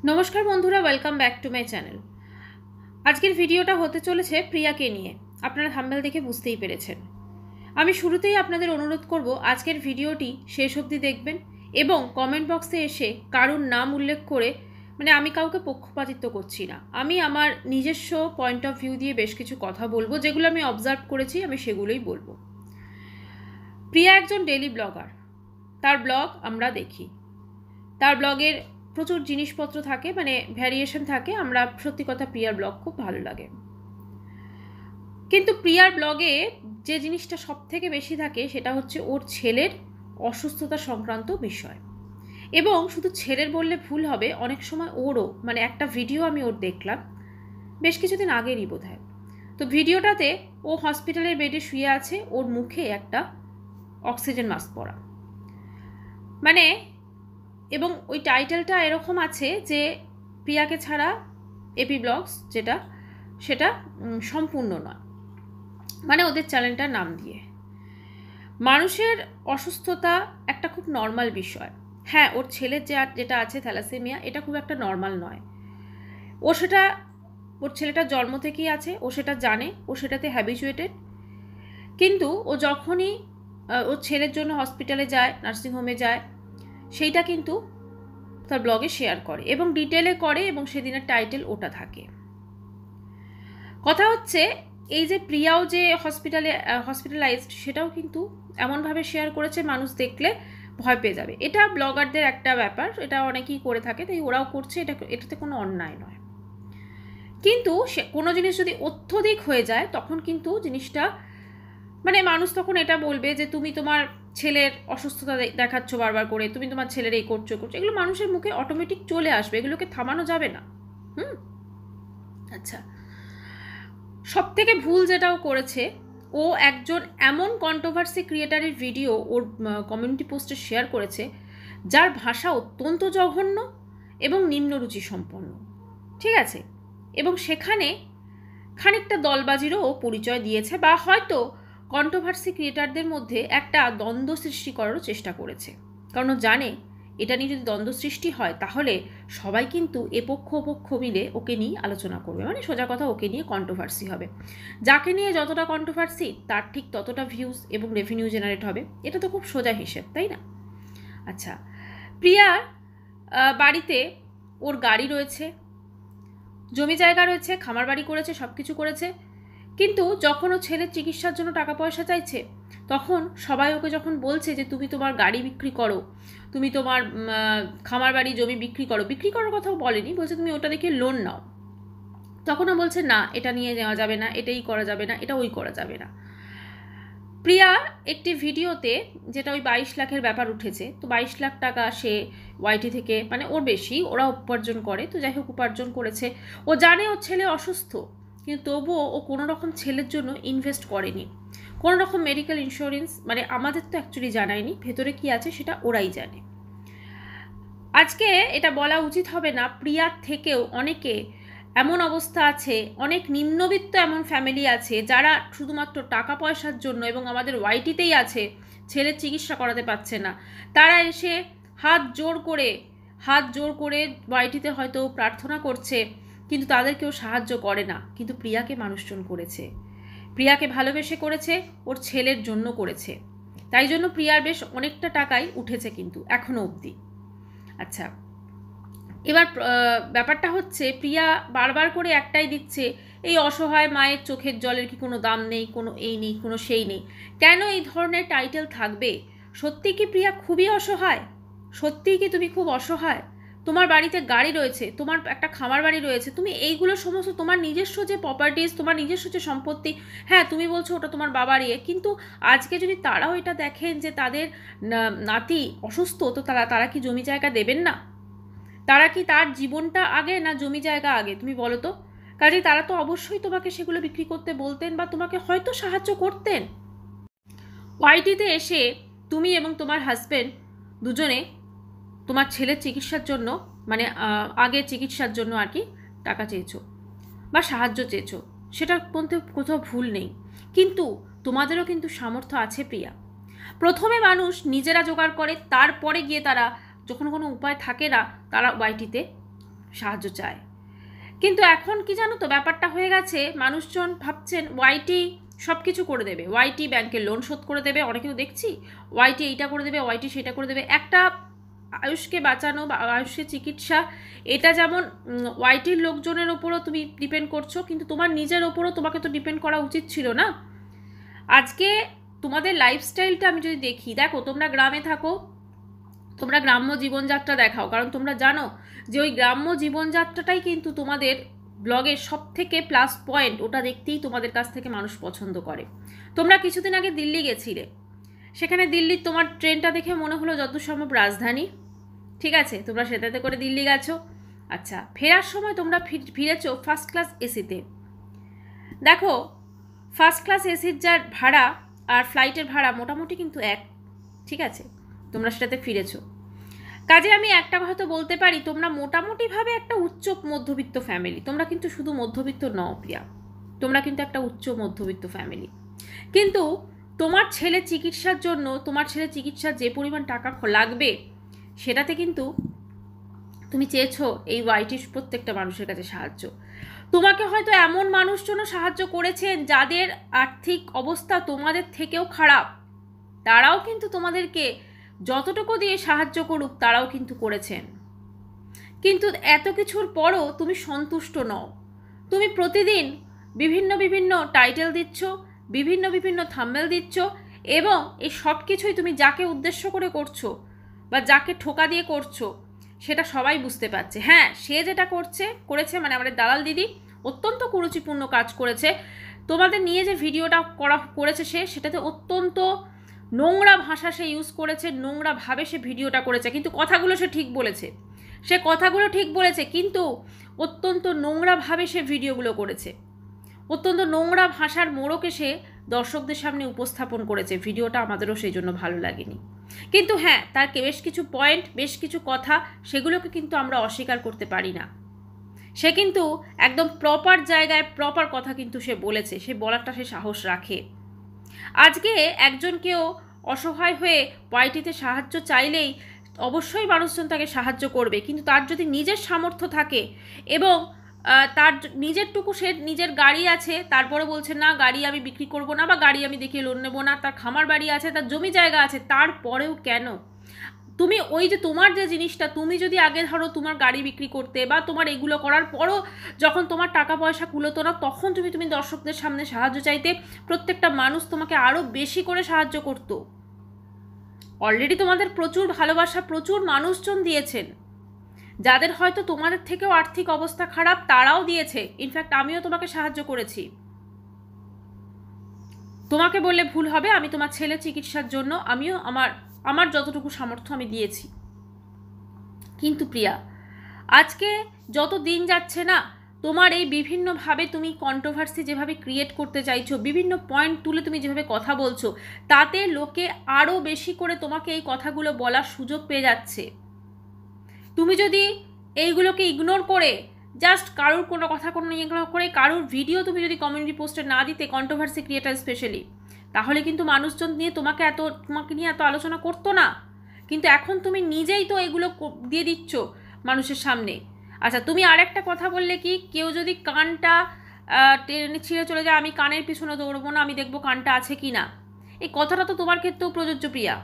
নমস্কার বন্ধুরা, welcome back to my channel. আজকের ভিডিওটা হতে চলেছে প্রিয়াকে নিয়ে। আপনারা থাম্বনেল দেখে বুঝতেই পেরেছেন। আমি শুরুতেই আপনাদের অনুরোধ করব আজকের ভিডিওটি শেষ অবধি দেখবেন এবং কমেন্ট বক্সে এসে কারুর নাম উল্লেখ করে, আমি কাউকে পক্ষপাতিত্ব করছি না, আমি আমার নিজস্ব পয়েন্ট অফ ভিউ দিয়ে বেশ কিছু কথা বলবো, যেগুলো আমি অবজার্ভ করেছি আমি সেগুলোই বলবো। প্রিয়া একজন ডেইলি ব্লগার, তার ব্লগ আমরা দেখি, তার ব্লগের প্রচুর জিনিসপত্র থাকে, ভ্যারিয়েশন থাকে। আমরা সত্যি কথা প্রিয়ার ব্লগ খুব ভালো লাগে, কিন্তু প্রিয়ার ব্লগে যে জিনিসটা সব থেকে বেশি থাকে সেটা হচ্ছে ওর ছেলের অসুস্থতা সংক্রান্ত বিষয়। এবং শুধু ছেলের বললে ভুল হবে, অনেক সময় ওরও, একটা ভিডিও আমি ওর দেখলাম বেশ কিছুদিন আগেরই বোধহয়। তো ভিডিওটাতে ও হসপিটালের বেডে শুয়ে আছে, ওর মুখে একটা অক্সিজেন মাস্ক পরা, এবং ওই টাইটেলটা এরকম আছে যে প্রিয়াকে ছাড়া এপি ব্লগস সেটা সম্পূর্ণ নয়, ওদের চ্যানেলটার নাম দিয়ে। মানুষের অসুস্থতা একটা খুব নর্মাল বিষয়। হ্যাঁ, ওর ছেলের যেটা আছে থ্যালাসেমিয়া, এটা খুব একটা নর্মাল নয়। ওর ছেলেটা জন্ম থেকেই আছে, ও সেটা জানে, ও সেটাতে হ্যাবিচুয়েটেড। কিন্তু ও যখনই ওর ছেলের জন্য হসপিটালে যায়, নার্সিংহোমে যায়, সেইটা কিন্তু তার ব্লগে শেয়ার করে এবং ডিটেলে করে, এবং সেদিনের টাইটেল ওটা থাকে। কথা হচ্ছে এই যে প্রিয়াও যে হসপিটালাইজড, সেটাও কিন্তু এমনভাবে শেয়ার করেছে মানুষ দেখলে ভয় পেয়ে যাবে। এটা ব্লগারদের একটা ব্যাপার, এটা অনেকেই করে থাকে, তাই ওরাও করছে, এটাতে কোনো অন্যায় নয়। কিন্তু কোনো জিনিস যদি অত্যধিক হয়ে যায় তখন কিন্তু জিনিসটা মানুষ তখন এটা বলবে যে তুমি তোমার ছেলের অসুস্থতা দেখাচ্ছ বারবার করে, তুমি তোমার ছেলের এই করছো, এগুলো মানুষের মুখে অটোমেটিক চলে আসবে, এগুলোকে থামানো যাবে না। আচ্ছা, সব থেকে ভুল যেটাও করেছে, ও একজন এমন কন্ট্রোভার্সি ক্রিয়েটারের ভিডিও ওর কমিউনিটি পোস্টে শেয়ার করেছে যার ভাষা অত্যন্ত জঘন্য এবং নিম্নরুচি সম্পন্ন, ঠিক আছে, এবং সেখানে খানিকটা দলবাজিরও পরিচয় দিয়েছে, বা হয়তো কন্ট্রোভার্সি ক্রিয়েটারদের মধ্যে একটা দ্বন্দ্ব সৃষ্টি করারও চেষ্টা করেছে। কারণ জানে এটা নিয়ে যদি দ্বন্দ্ব সৃষ্টি হয় তাহলে সবাই কিন্তু এপক্ষ ওপক্ষ মিলে ওকে নিয়ে আলোচনা করবে, সোজা কথা ওকে নিয়ে কন্ট্রোভার্সি হবে। যাকে নিয়ে যতটা কন্ট্রোভার্সি তার ঠিক ততটা ভিউজ এবং রেভিনিউ জেনারেট হবে, এটা তো খুব সোজা হিসেব, তাই না? আচ্ছা, প্রিয়ার বাড়িতে ওর গাড়ি রয়েছে, জমি জায়গা রয়েছে, খামার বাড়ি করেছে, সব কিছু করেছে, কিন্তু যখন ও ছেলের চিকিৎসার জন্য টাকা পয়সা চাইছে তখন সবাই ওকে যখন বলছে যে তুমি তোমার গাড়ি বিক্রি করো, তুমি তোমার খামার বাড়ি জমি বিক্রি করার কথাও বলেনি, বলছে তুমি ওটা দেখে লোন নাও, তখন ও বলছে না, এটা নিয়ে নেওয়া যাবে না, এটাই করা যাবে না, এটা ওই করা যাবে না। প্রিয়া একটি ভিডিওতে, যেটা ওই 22 লাখের ব্যাপার উঠেছে, তো 22 লাখ টাকা সে ওয়াইটি থেকে, ওর বেশি ওরা উপার্জন করে, তো যাই হোক উপার্জন করেছে। ও জানে ওর ছেলে অসুস্থ, কিন্তু তবুও ও কোনো রকম ছেলের জন্য ইনভেস্ট করেনি, কোনো রকম মেডিকেল ইন্স্যুরেন্স, আমাদের তো অ্যাকচুয়ালি জানায়নি, ভেতরে কি আছে সেটা ওরাই জানে। আজকে এটা বলা উচিত হবে না, প্রিয়ার থেকেও অনেকে এমন অবস্থা আছে, অনেক নিম্নবিত্ত এমন ফ্যামিলি আছে যারা শুধুমাত্র টাকা পয়সার জন্য, এবং আমাদের ওয়াইটিতেই আছে, ছেলের চিকিৎসা করাতে পারছে না, তারা এসে হাত জোর করে ওয়াইটিতে হয়তো প্রার্থনা করছে, কিন্তু তাদের কেউ সাহায্য করে না। কিন্তু প্রিয়াকে মানুষজন করেছে, প্রিয়াকে ভালোবেসে করেছে, ওর ছেলের জন্য করেছে, তাই জন্য প্রিয়ার বেশ অনেকটা টাকাই উঠেছে কিন্তু এখনো অবধি। আচ্ছা, এবার ব্যাপারটা হচ্ছে প্রিয়া বারবার করে একটাই দিচ্ছে, এই অসহায় মায়ের চোখের জলের কি কোনো দাম নেই, কোনো এই নেই, কোনো সেই নেই। কেন এই ধরনের টাইটেল থাকবে? সত্যি কি প্রিয়া খুবই অসহায়? সত্যিই কি তুমি খুব অসহায়? তোমার বাড়িতে গাড়ি রয়েছে, তোমার একটা খামার বাড়ি রয়েছে, তুমি এইগুলো সমস্ত তোমার নিজস্ব যে প্রপার্টিজ, তোমার নিজস্ব যে সম্পত্তি, হ্যাঁ তুমি বলছো ওটা তোমার বাবার কিন্তু আজকে যদি তারাও এটা দেখেন যে তাদের নাতি অসুস্থ, তো তারা কি জমি জায়গা দেবেন না? তারা কি তার জীবনটা আগে না জমি জায়গা আগে? তুমি বলো তো। কাজেই তারা তো অবশ্যই তোমাকে সেগুলো বিক্রি করতে বলতেন, বা তোমাকে হয়তো সাহায্য করতেন। ওয়াইটিতে এসে তুমি এবং তোমার হাজব্যান্ড দুজনে তোমার ছেলের চিকিৎসার জন্য, আগে চিকিৎসার জন্য আর কি টাকা চেয়েছো বা সাহায্য চেয়েছো, সেটা বলতে কোথাও ভুল নেই, কিন্তু তোমাদেরও কিন্তু সামর্থ্য আছে প্রিয়া। প্রথমে মানুষ নিজেরা জোগাড় করে, তারপরে গিয়ে তারা যখন কোনো উপায় থাকে না তারা ওয়াইটিতে সাহায্য চায়। কিন্তু এখন কি জানো তো, ব্যাপারটা হয়ে গেছে, মানুষজন ভাবছেন ওয়াইটি সব কিছু করে দেবে, ওয়াইটি ব্যাংকের লোন শোধ করে দেবে, অনেকেও দেখছি ওয়াইটি এইটা করে দেবে, ওয়াইটি সেটা করে দেবে। একটা আয়ুষকে বাঁচানো বা আয়ুষের চিকিৎসা, এটা যেমন ওয়াইটির লোকজনের ওপরও তুমি ডিপেন্ড করছো, কিন্তু তোমার নিজের ওপরও তোমাকে তো ডিপেন্ড করা উচিত ছিল না। আজকে তোমাদের লাইফস্টাইলটা আমি যদি দেখি, দেখো তোমরা গ্রামে থাকো, তোমরা গ্রাম্য জীবনযাত্রা দেখাও, কারণ তোমরা জানো যে ওই গ্রাম্য জীবনযাত্রাটাই কিন্তু তোমাদের ব্লগের সব থেকে প্লাস পয়েন্ট, ওটা দেখতেই তোমাদের কাছ থেকে মানুষ পছন্দ করে। তোমরা কিছুদিন আগে দিল্লি গেছিলে, সেখানে দিল্লির তোমার ট্রেনটা দেখে মনে হলো যতদূর সম্ভব রাজধানী, ঠিক আছে, তোমরা সেটাতে করে দিল্লি গেছো। আচ্ছা, ফেরার সময় তোমরা ফিরেছো ফার্স্ট ক্লাস এসিতে। দেখো ফার্স্ট ক্লাস এসির যার ভাড়া আর ফ্লাইটের ভাড়া মোটামুটি কিন্তু এক, ঠিক আছে, তোমরা সেটাতে ফিরেছো। কাজে আমি একটা কথা তো বলতে পারি, তোমরা মোটামুটিভাবে একটা উচ্চ মধ্যবিত্ত ফ্যামিলি, তোমরা কিন্তু শুধু মধ্যবিত্ত নও প্রিয়া, তোমরা কিন্তু একটা উচ্চ মধ্যবিত্ত ফ্যামিলি। কিন্তু তোমার ছেলে চিকিৎসার জন্য, তোমার ছেলে চিকিৎসার যে পরিমাণ টাকা লাগবে, সেটাতে কিন্তু তুমি চেয়েছো এই ওয়াইটির প্রত্যেকটা মানুষের কাছে সাহায্য। তোমাকে হয়তো এমন মানুষজনও সাহায্য করেছেন যাদের আর্থিক অবস্থা তোমাদের থেকেও খারাপ, তারাও কিন্তু তোমাদেরকে যতটুকু দিয়ে সাহায্য করুক তারাও কিন্তু করেছেন। কিন্তু এত কিছুর পরও তুমি সন্তুষ্ট নও, তুমি প্রতিদিন বিভিন্ন বিভিন্ন টাইটেল দিচ্ছ, বিভিন্ন বিভিন্ন থাম্বনেল দিচ্ছ, এবং এই সব কিছুই তুমি যাকে উদ্দেশ্য করে করছো বা যাকে ঠোকা দিয়ে করছো সেটা সবাই বুঝতে পারছে। হ্যাঁ, সে যেটা করেছে মানে আমাদের দালাল দিদি অত্যন্ত কুরুচিপূর্ণ কাজ করেছে, তোমাদের নিয়ে যে ভিডিওটা করেছে সেটাতে অত্যন্ত নোংরা ভাষা সে ইউজ করেছে, নোংরাভাবে সে ভিডিওটা করেছে, কিন্তু কথাগুলো সে ঠিক বলেছে, কিন্তু অত্যন্ত নোংরাভাবে সে ভিডিওগুলো করেছে, অত্যন্ত নোংরা ভাষার মোড়কে সে দর্শকদের সামনে উপস্থাপন করেছে। ভিডিওটা আমাদেরও সেই জন্য ভালো লাগেনি, কিন্তু হ্যাঁ, তার বেশ কিছু পয়েন্ট, বেশ কিছু কথা, সেগুলোকে কিন্তু আমরা অস্বীকার করতে পারি না। সে কিন্তু একদম প্রপার জায়গায় প্রপার কথা কিন্তু সে বলেছে, সে বলারটা সে সাহস রাখে। আজকে একজনকেও অসহায় হয়ে ওয়াইটিতে সাহায্য চাইলেই অবশ্যই মানুষজন তাকে সাহায্য করবে, কিন্তু তার যদি নিজের সামর্থ্য থাকে এবং তার নিজেরটুকু, সে নিজের গাড়ি আছে, তারপরে বলছে না গাড়ি আমি বিক্রি করব না বা গাড়ি আমি দেখিয়ে লোন নেবো না, তার খামার বাড়ি আছে, তার জমি জায়গা আছে, তারপরেও কেন তুমি ওই যে তোমার যে জিনিসটা, তুমি যদি আগে ধরো তোমার গাড়ি বিক্রি করতে বা তোমার এগুলো করার পরও যখন তোমার টাকা পয়সা কুলোতো না, তখন তুমি দর্শকদের সামনে সাহায্য চাইতে, প্রত্যেকটা মানুষ তোমাকে আরও বেশি করে সাহায্য করতো। অলরেডি তোমাদের প্রচুর ভালোবাসা প্রচুর মানুষজন দিয়েছেন, যাদের হয়তো তোমাদের থেকেও আর্থিক অবস্থা খারাপ তারাও দিয়েছে। ইনফ্যাক্ট আমিও তোমাকে সাহায্য করেছি, তোমাকে বললে ভুল হবে, আমি তোমার ছেলে চিকিৎসার জন্য আমিও আমার যতটুকু সামর্থ্য আমি দিয়েছি। কিন্তু প্রিয়া, আজকে যত দিন যাচ্ছে না, তোমার এই বিভিন্নভাবে তুমি কন্ট্রোভার্সি যেভাবে ক্রিয়েট করতে চাইছো, বিভিন্ন পয়েন্ট তুলে তুমি যেভাবে কথা বলছো, তাতে লোকে আরও বেশি করে তোমাকে এই কথাগুলো বলার সুযোগ পেয়ে যাচ্ছে। তুমি যদি এইগুলোকে ইগনোর করে জাস্ট কারোর কোনো কথা কোনো ইগনোর করে কারোর ভিডিও তুমি যদি কমিউনিটি পোস্টে না দিতে, কন্ট্রোভার্সি ক্রিয়েটার স্পেশালি, তাহলে কিন্তু মানুষজন তোমাকে নিয়ে এত আলোচনা করতো না। কিন্তু এখন তুমি নিজেই তো এগুলো দিয়ে দিচ্ছ মানুষের সামনে। আচ্ছা, তুমি আরেকটা কথা বললে কি, কেউ যদি কানটা টেনে ছিঁড়ে চলে যায়, আমি কানের পিছনে দৌড়বো না, আমি দেখবো কানটা আছে কি না। এই কথাটা তো তোমার ক্ষেত্রেও প্রযোজ্য প্রিয়া।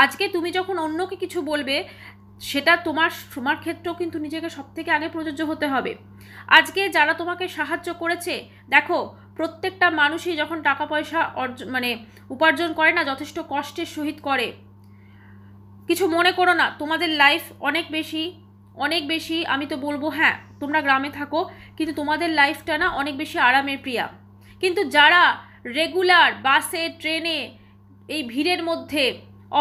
আজকে তুমি যখন অন্যকে কিছু বলবে, সেটা তোমার ক্ষেত্রেও কিন্তু নিজেকে সব থেকে আগে প্রযোজ্য হতে হবে। আজকে যারা তোমাকে সাহায্য করেছে, দেখো প্রত্যেকটা মানুষই যখন টাকা পয়সা উপার্জন করে না, যথেষ্ট কষ্টের সহিত করে। কিছু মনে করো না, তোমাদের লাইফ অনেক বেশি আমি তো বলবো, হ্যাঁ তোমরা গ্রামে থাকো, কিন্তু তোমাদের লাইফটা না অনেক বেশি আরামের প্রিয়া। কিন্তু যারা রেগুলার বাসে ট্রেনে এই ভিড়ের মধ্যে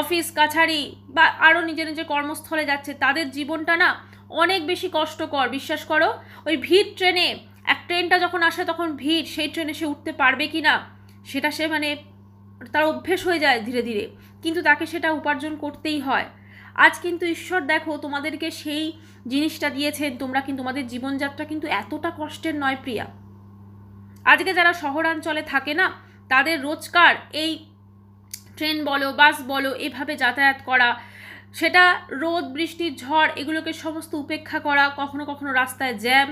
অফিস কাছারি বা আরও নিজের কর্মস্থলে যাচ্ছে, তাদের জীবনটা না অনেক বেশি কষ্টকর। বিশ্বাস করো, ওই ভিড় ট্রেনে, ট্রেনটা যখন আসে তখন ভিড়, সেই ট্রেনে সে উঠতে পারবে কি না সেটা সে তার অভ্যেস হয়ে যায় ধীরে ধীরে, কিন্তু তাকে সেটা উপার্জন করতেই হয়। আজ কিন্তু ঈশ্বর দেখো তোমাদেরকে সেই জিনিসটা দিয়েছেন, তোমরা কিন্তু তোমাদের জীবনযাত্রা কিন্তু এতটা কষ্টের নয় প্রিয়া। আজকে যারা শহরাঞ্চলে থাকে না, তাদের রোজকার এই ট্রেন বলো বাস বলো এভাবে যাতায়াত করা, সেটা রোদ বৃষ্টি ঝড় এগুলোকে সমস্ত উপেক্ষা করা, কখনো কখনো রাস্তায় জ্যাম,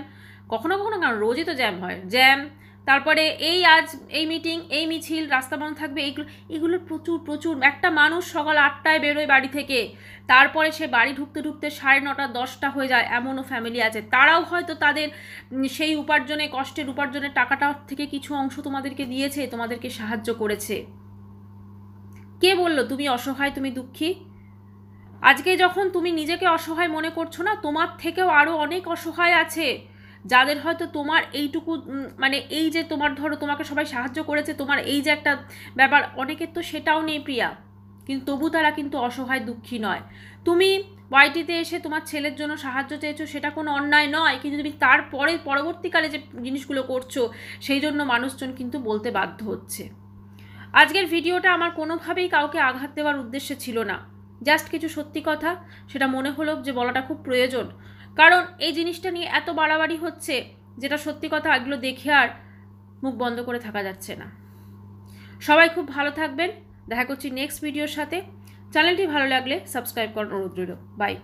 কখনো কখনো কারণ রোজই তো জ্যাম হয়, জ্যাম, তারপরে এই আজ এই মিটিং, এই মিছিল, রাস্তা বন্ধ থাকবে, এগুলো প্রচুর প্রচুর। একটা মানুষ সকাল 8টায় বেরোয় বাড়ি থেকে, তারপরে সে বাড়ি ঢুকতে ঢুকতে 9:30 10টা হয়ে যায়, এমনও ফ্যামিলি আছে। তারাও হয়তো তাদের সেই উপার্জনে, কষ্টের উপার্জনের টাকাটা থেকে কিছু অংশ তোমাদেরকে দিয়েছে, তোমাদেরকে সাহায্য করেছে। কে বলল তুমি অসহায়, তুমি দুঃখী? আজকে যখন তুমি নিজেকে অসহায় মনে করছো না, তোমার থেকেও আরও অনেক অসহায় আছে, যাদের হয়তো তোমার এইটুকু মানে এই যে তোমার ধরো তোমাকে সবাই সাহায্য করেছে, তোমার এই যে একটা ব্যাপার, অনেকের তো সেটাও নেই প্রিয়া, কিন্তু তবু তারা কিন্তু অসহায় দুঃখী নয়। তুমি ওয়াইটিতে এসে তোমার ছেলের জন্য সাহায্য চেয়েছো, সেটা কোনো অন্যায় নয়, কিন্তু তুমি তারপরে পরবর্তীকালে যে জিনিসগুলো করছো সেই জন্য মানুষজন কিন্তু বলতে বাধ্য হচ্ছে। আজকের ভিডিওটা আমার কোনোভাবেই কাউকে আঘাত দেওয়ার উদ্দেশ্যে ছিল না, জাস্ট কিছু সত্যি কথা সেটা মনে হলো যে বলাটা খুব প্রয়োজন, কারণ এই জিনিসটা নিয়ে এত বাড়াবাড়ি হচ্ছে, যেটা সত্যি কথা এগুলো দেখে আর মুখ বন্ধ করে থাকা যাচ্ছে না। সবাই খুব ভালো থাকবেন, দেখা করছি নেক্সট ভিডিওর সাথে। চ্যানেলটি ভালো লাগলে সাবস্ক্রাইব করার অনুরোধ রইল। বাই।